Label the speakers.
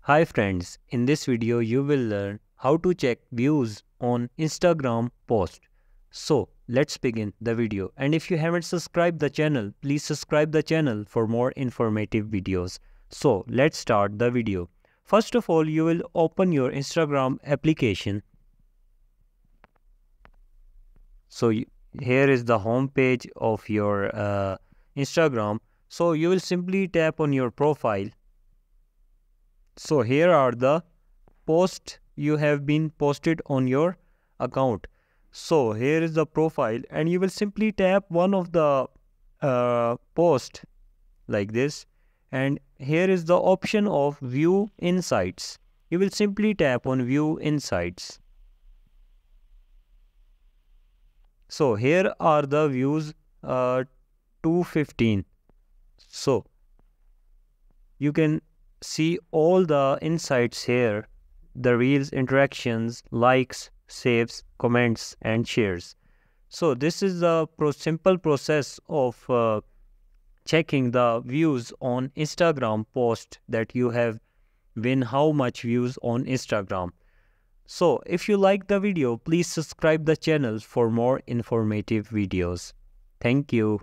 Speaker 1: Hi friends, in this video you will learn how to check views on Instagram post. So let's begin the video, and if you haven't subscribed the channel, please subscribe the channel for more informative videos. So let's start the video. First of all, you will open your Instagram application. So here is the home page of your Instagram. So you will simply tap on your profile. So here are the posts you have been posted on your account. So here is the profile, and you will simply tap one of the post like this, and here is the option of view insights. You will simply tap on view insights. So here are the views 215. So you can see all the insights here, the reels, interactions, likes, saves, comments, and shares. So this is the simple process of checking the views on Instagram post that you have win how much views on Instagram. So if you like the video, please subscribe the channel for more informative videos. Thank you.